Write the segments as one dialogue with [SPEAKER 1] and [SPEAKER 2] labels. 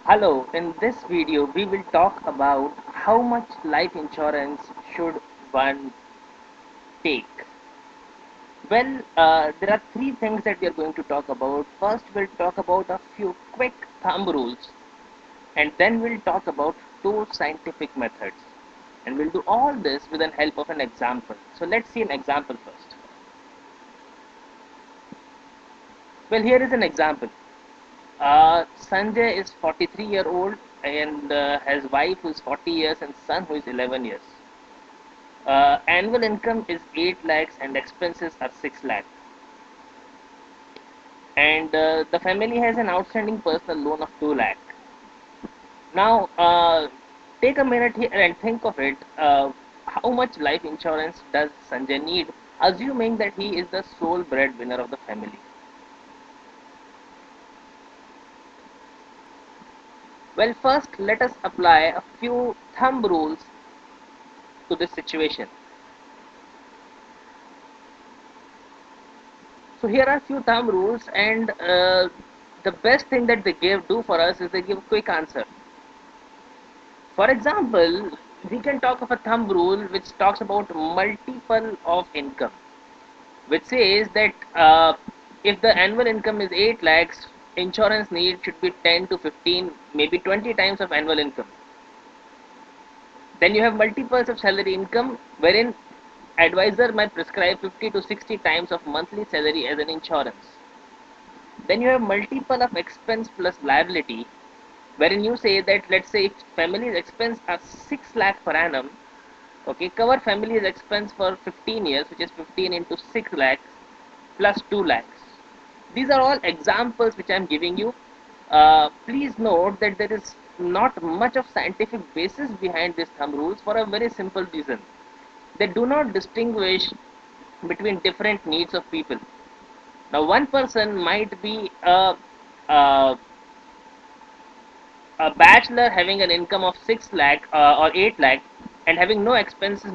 [SPEAKER 1] Hello, in this video we will talk about how much life insurance should one take. There are three things that we are going to talk about. First, we'll talk about a few quick thumb rules, and then we'll talk about two scientific methods. And we'll do all this with the help of an example. So let's see an example first. Well, here is an example. Sanjay is 43-year-old and has wife who is 40 years and son who is 11 years. Annual income is 8 lakhs and expenses are 6 lakh. And the family has an outstanding personal loan of 2 lakh. Now, take a minute here and think of it. How much life insurance does Sanjay need, assuming that he is the sole breadwinner of the family? Well, first let us apply a few thumb rules to this situation. So here are few thumb rules, and the best thing that they do for us is they give a quick answer. For example, we can talk of a thumb rule which talks about multiple of income, which says that if the annual income is 8 lakhs, insurance need should be 10 to 15, maybe 20 times of annual income. Then you have multiples of salary income, wherein advisor might prescribe 50 to 60 times of monthly salary as an insurance. Then you have multiple of expense plus liability, wherein you say that, let's say if family's expense are 6 lakh per annum, okay, cover family's expense for 15 years, which is 15 into 6 lakhs plus 2 lakhs. These are all examples which I am giving you. Please note that there is not much of scientific basis behind these thumb rules for a very simple reason. They do not distinguish between different needs of people. Now, one person might be a bachelor having an income of 6 lakh or 8 lakh and having no expenses,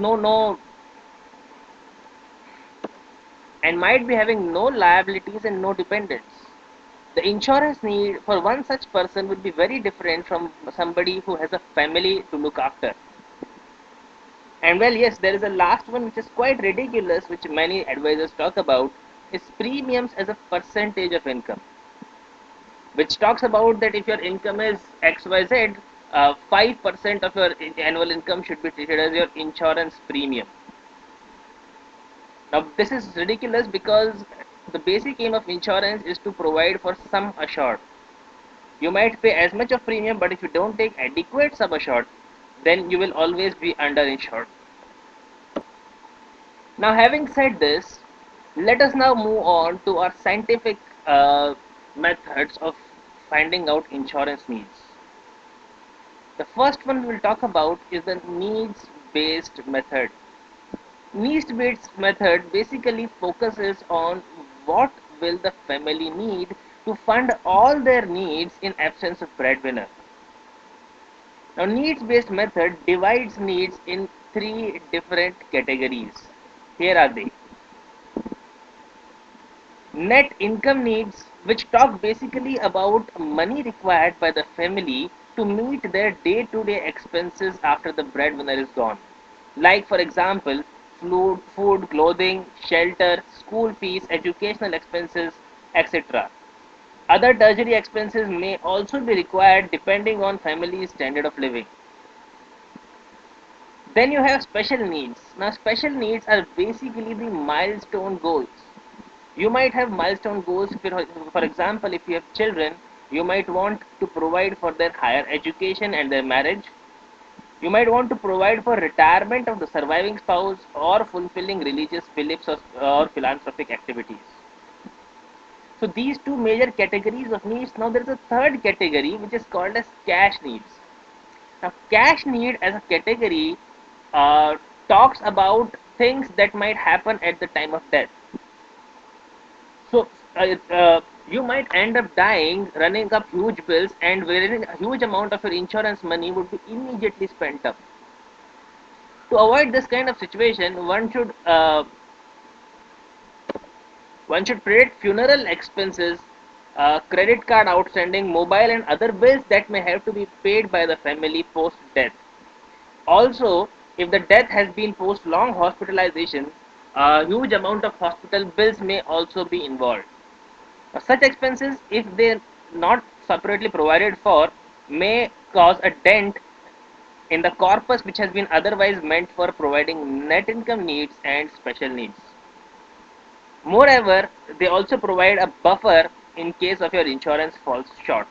[SPEAKER 1] and might be having no liabilities and no dependents. The insurance need for one such person would be very different from somebody who has a family to look after. And well, yes, there is a last one which is quite ridiculous, which many advisors talk about, is premiums as a percentage of income, which talks about that if your income is XYZ, 5% of your annual income should be treated as your insurance premium. Now, this is ridiculous because the basic aim of insurance is to provide for sum assured. You might pay as much of premium, but if you don't take adequate sum assured, then you will always be underinsured. Now, having said this, let us now move on to our scientific methods of finding out insurance needs. The first one we will talk about is the needs based method. Needs based method basically focuses on what will the family need to fund all their needs in absence of breadwinner. Now, needs based method divides needs in three different categories. Here are they: net income needs, which talk basically about money required by the family to meet their day-to-day expenses after the breadwinner is gone. Like, for example, food, clothing, shelter, school fees, educational expenses, etc. Other tertiary expenses may also be required depending on family's standard of living. Then you have special needs. Now, special needs are basically the milestone goals. You might have milestone goals. For example, if you have children, you might want to provide for their higher education and their marriage. You might want to provide for retirement of the surviving spouse or fulfilling religious beliefs or philanthropic activities. So these two major categories of needs. Now there is a third category which is called as cash needs. Now cash need as a category uh, talks about things that might happen at the time of death. So you might end up dying, running up huge bills, and wherein a huge amount of your insurance money would be immediately spent up. To avoid this kind of situation, one should predict funeral expenses credit card outstanding, mobile and other bills that may have to be paid by the family post death. Also, if the death has been post long hospitalization, a huge amount of hospital bills may also be involved. Such expenses, if they not separately provided for, may cause a dent in the corpus which has been otherwise meant for providing net income needs and special needs. Moreover, they also provide a buffer in case of your insurance falls short.